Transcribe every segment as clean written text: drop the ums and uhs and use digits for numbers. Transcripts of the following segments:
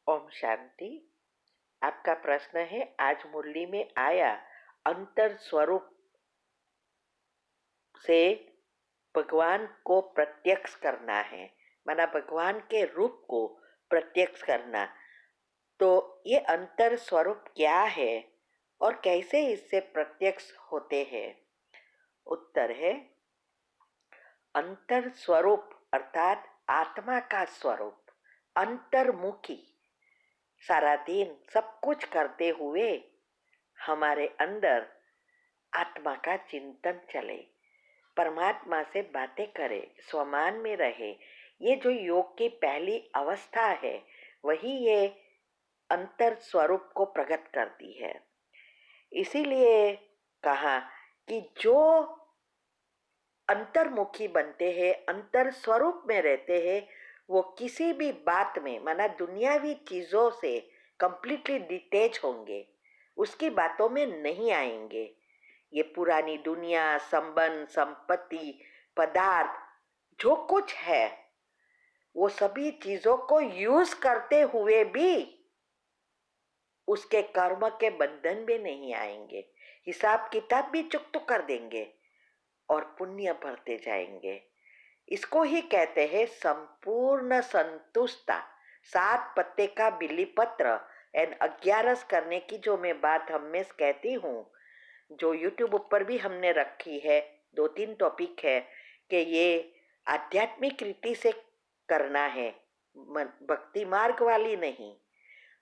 ओम शांति। आपका प्रश्न है, आज मुरली में आया अंतर स्वरूप से भगवान को प्रत्यक्ष करना है, माना भगवान के रूप को प्रत्यक्ष करना। तो ये अंतर स्वरूप क्या है और कैसे इससे प्रत्यक्ष होते हैं? उत्तर है, अंतर स्वरूप अर्थात आत्मा का स्वरूप, अंतर्मुखी, सारा दिन सब कुछ करते हुए हमारे अंदर आत्मा का चिंतन चले, परमात्मा से बातें करे, स्वमान में रहे। ये जो योग की पहली अवस्था है, वही ये अंतर स्वरूप को प्रकट करती है। इसीलिए कहा कि जो अंतर्मुखी बनते हैं, अंतर स्वरूप में रहते हैं, वो किसी भी बात में, माना दुनियावी चीजों से कंप्लीटली डिटैच होंगे, उसकी बातों में नहीं आएंगे। ये पुरानी दुनिया, संबंध, संपत्ति, पदार्थ जो कुछ है, वो सभी चीजों को यूज करते हुए भी उसके कर्म के बंधन में नहीं आएंगे। हिसाब किताब भी चुकता कर देंगे और पुण्य भरते जाएंगे। इसको ही कहते हैं संपूर्ण संतुष्टता। 7 पत्ते का बिल्ली पत्र एंड 11 करने की जो मैं बात हमेशा कहती हूँ, जो यूट्यूब ऊपर भी हमने रखी है, 2-3 टॉपिक है कि ये आध्यात्मिक रीति से करना है, भक्ति मार्ग वाली नहीं।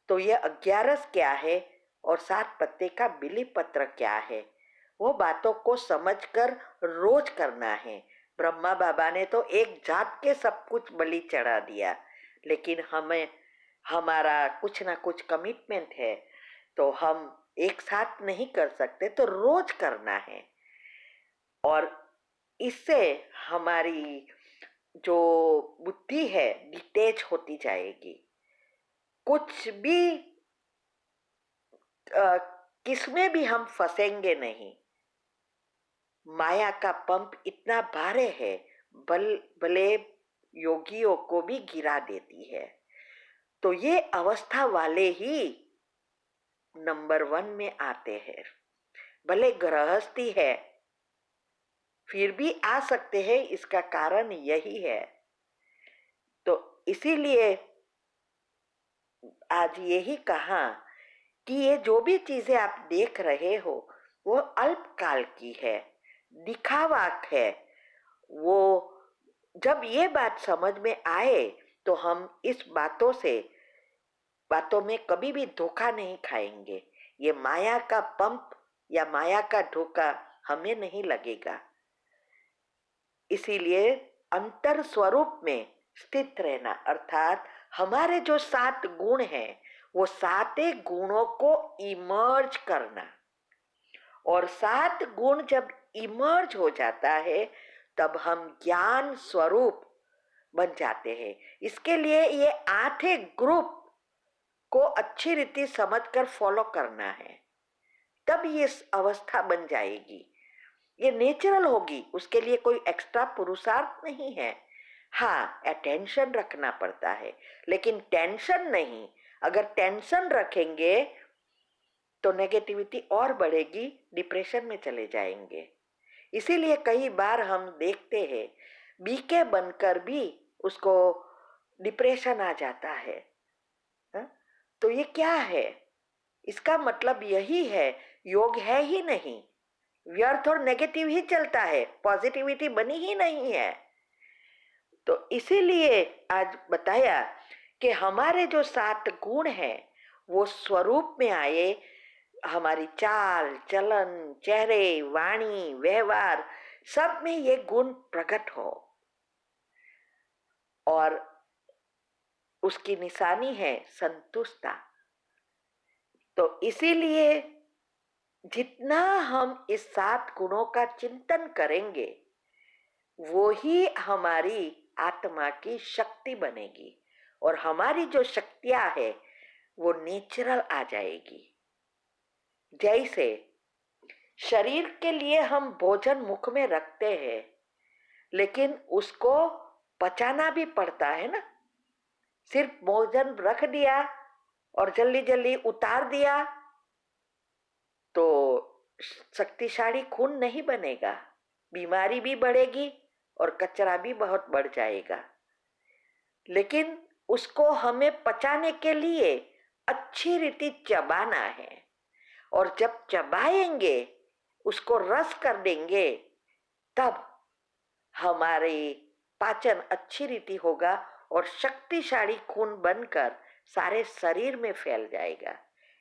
तो ये 11 क्या है और 7 पत्ते का बिली पत्र क्या है, वो बातों को समझकर रोज करना है। ब्रह्मा बाबा ने तो एक जात के सब कुछ बलि चढ़ा दिया, लेकिन हमें हमारा कुछ ना कुछ कमिटमेंट है, तो हम एक साथ नहीं कर सकते, तो रोज करना है। और इससे हमारी जो बुद्धि है डिटेच होती जाएगी। कुछ भी किसमें भी हम फंसेंगे नहीं। माया का पंप इतना भारे है, भले योगियों को भी गिरा देती है। तो ये अवस्था वाले ही नंबर 1 में आते हैं। भले गृहस्थी है फिर भी आ सकते हैं, इसका कारण यही है। तो इसीलिए आज यही कहा कि ये जो भी चीजें आप देख रहे हो वो अल्पकाल की है, दिखावा है। वो जब ये बात समझ में आए तो हम इस बातों में कभी भी धोखा नहीं खाएंगे। ये माया का पंप या माया का धोखा हमें नहीं लगेगा। इसीलिए अंतर स्वरूप में स्थित रहना अर्थात हमारे जो 7 गुण हैं, वो 7 गुणों को इमर्ज करना। और 7 गुण जब इमर्ज हो जाता है, तब हम ज्ञान स्वरूप बन जाते हैं। इसके लिए ये 8 ग्रुप को अच्छी रीति समझकर फॉलो करना है, तब ये अवस्था बन जाएगी। ये नेचुरल होगी, उसके लिए कोई एक्स्ट्रा पुरुषार्थ नहीं है। हाँ, अटेंशन रखना पड़ता है, लेकिन टेंशन नहीं। अगर टेंशन रखेंगे तो नेगेटिविटी और बढ़ेगी, डिप्रेशन में चले जाएंगे। इसीलिए कई बार हम देखते हैं बीके बनकर भी उसको डिप्रेशन आ जाता है। हा? तो ये क्या है? इसका मतलब यही है, योग है ही नहीं, व्यर्थ और नेगेटिव ही चलता है, पॉजिटिविटी बनी ही नहीं है। तो इसीलिए आज बताया कि हमारे जो 7 गुण हैं वो स्वरूप में आए, हमारी चाल चलन, चेहरे, वाणी, व्यवहार, सब में ये गुण प्रकट हो। और उसकी निशानी है संतुष्टता। तो इसीलिए जितना हम इस 7 गुणों का चिंतन करेंगे, वो ही हमारी आत्मा की शक्ति बनेगी। और हमारी जो शक्तियां है वो नेचुरल आ जाएगी। जैसे शरीर के लिए हम भोजन मुख में रखते हैं, लेकिन उसको पचाना भी पड़ता है ना। सिर्फ भोजन रख दिया और जल्दी जल्दी उतार दिया तो शक्तिशाली खून नहीं बनेगा, बीमारी भी बढ़ेगी और कचरा भी बहुत बढ़ जाएगा। लेकिन उसको हमें पचाने के लिए अच्छी रीति चबाना है, और जब चबाएंगे, उसको रस कर देंगे, तब हमारी पाचन अच्छी रीति होगा और शक्तिशाली खून बनकर सारे शरीर में फैल जाएगा।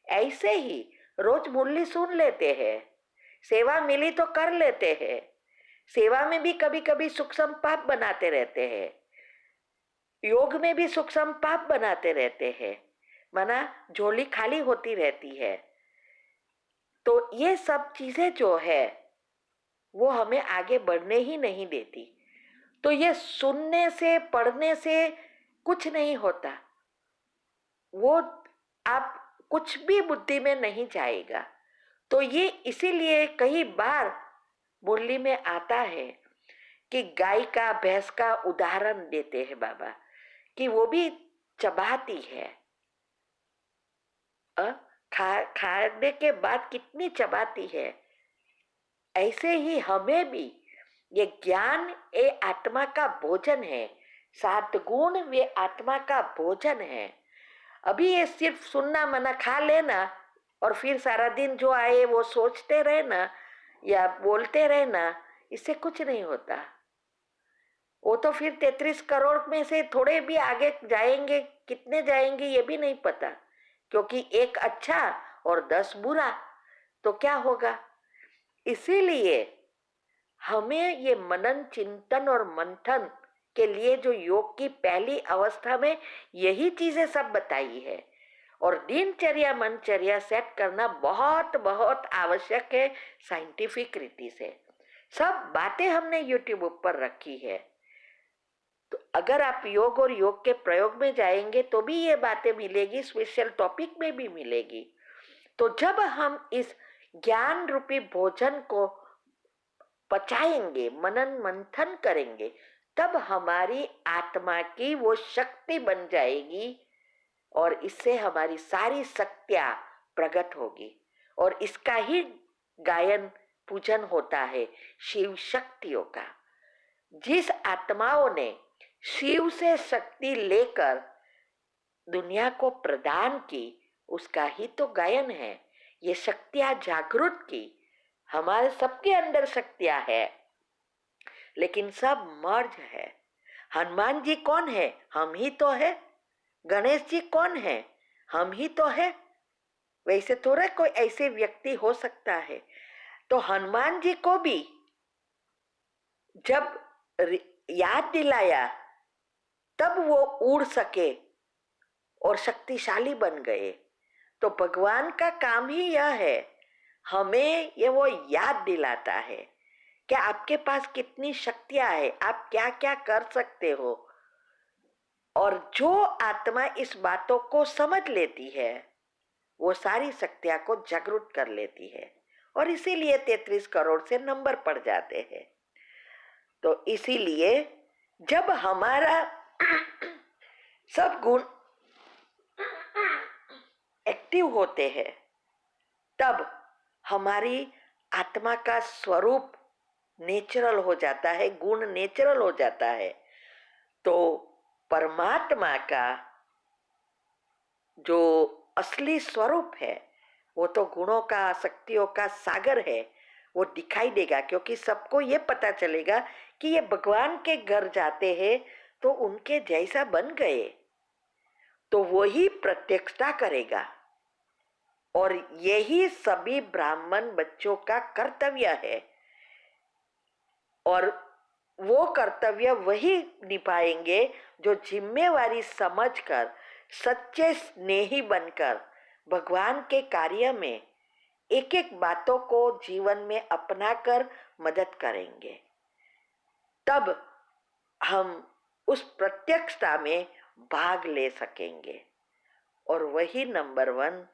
ऐसे ही रोज मुरली सुन लेते हैं, सेवा मिली तो कर लेते हैं, सेवा में भी कभी कभी सूक्ष्म पाप बनाते रहते हैं, योग में भी सूक्ष्म पाप बनाते रहते हैं, माना झोली खाली होती रहती है। तो ये सब चीजें जो है वो हमें आगे बढ़ने ही नहीं देती। तो ये सुनने से पढ़ने से कुछ नहीं होता, वो आप कुछ भी बुद्धि में नहीं जाएगा। तो ये इसीलिए कई बार मुरली में आता है कि गाय का भैंस का उदाहरण देते हैं बाबा, कि वो भी चबाती है, खाने के बाद कितनी चबाती है। ऐसे ही हमें भी ये ज्ञान ये आत्मा का भोजन है, 7 गुण वे आत्मा का भोजन है। अभी ये सिर्फ सुनना मना खा लेना और फिर सारा दिन जो आए वो सोचते रहना या बोलते रहना, इससे कुछ नहीं होता। वो तो फिर 33 करोड़ में से थोड़े भी आगे जाएंगे, कितने जाएंगे ये भी नहीं पता, क्योंकि एक अच्छा और 10 बुरा, तो क्या होगा। इसीलिए हमें ये मनन चिंतन और मंथन के लिए जो योग की पहली अवस्था में यही चीजें सब बताई है, और दिनचर्या मनचर्या सेट करना बहुत बहुत आवश्यक है। साइंटिफिक रीति से सब बातें हमने यूट्यूब पर रखी है, तो अगर आप योग और योग के प्रयोग में जाएंगे तो भी ये बातें मिलेगी, स्पेशल टॉपिक में भी मिलेगी। तो जब हम इस ज्ञान रूपी भोजन को पचाएंगे, मनन मंथन करेंगे, तब हमारी आत्मा की वो शक्ति बन जाएगी और इससे हमारी सारी शक्तियां प्रकट होगी। और इसका ही गायन पूजन होता है शिव शक्तियों का। जिस आत्माओं ने शिव से शक्ति लेकर दुनिया को प्रदान की, उसका ही तो गायन है। ये शक्तियां जागृत की, हमारे सबके अंदर शक्तियां है, लेकिन सब मर्ज है। हनुमान जी कौन है? हम ही तो है। गणेश जी कौन है? हम ही तो है। वैसे थोड़ा कोई ऐसे व्यक्ति हो सकता है। तो हनुमान जी को भी जब याद दिलाया तब वो उड़ सके और शक्तिशाली बन गए। तो भगवान का काम ही यह है, हमें ये वो याद दिलाता है कि आपके पास कितनी शक्तियां है, आप क्या क्या कर सकते हो। और जो आत्मा इस बातों को समझ लेती है वो सारी शक्तियां को जागृत कर लेती है, और इसीलिए 33 करोड़ से नंबर पड़ जाते हैं। तो इसीलिए जब हमारा सब गुण एक्टिव होते हैं तब हमारी आत्मा का स्वरूप नेचुरल हो जाता है, गुण नेचुरल हो जाता है। तो परमात्मा का जो असली स्वरूप है वो तो गुणों का शक्तियों का सागर है, वो दिखाई देगा। क्योंकि सबको ये पता चलेगा कि ये भगवान के घर जाते हैं तो उनके जैसा बन गए, तो वही प्रत्यक्षता करेगा। और यही सभी ब्राह्मण बच्चों का कर्तव्य है, और वो कर्तव्य वही निभाएंगे जो जिम्मेवारी समझकर सच्चे स्नेही बनकर भगवान के कार्य में एक एक बातों को जीवन में अपनाकर मदद करेंगे। तब हम उस प्रत्यक्षता में भाग ले सकेंगे, और वही नंबर 1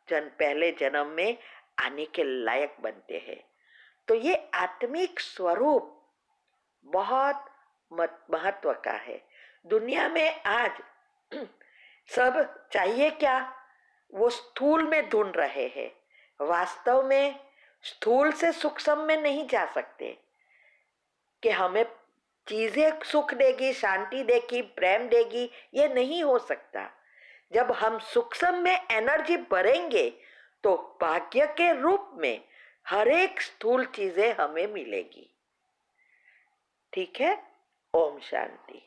पहले जन्म में आने के लायक बनते हैं। तो ये आत्मिक स्वरूप बहुत महत्व का है। दुनिया में आज सब चाहिए क्या? वो स्थूल में ढूंढ रहे हैं। वास्तव में स्थूल से सूक्ष्म में नहीं जा सकते कि हमें चीजें सुख देगी, शांति देगी, प्रेम देगी, ये नहीं हो सकता। जब हम सूक्ष्म में एनर्जी भरेंगे तो भाग्य के रूप में हर एक स्थूल चीजें हमें मिलेगी। ठीक है। ओम शांति।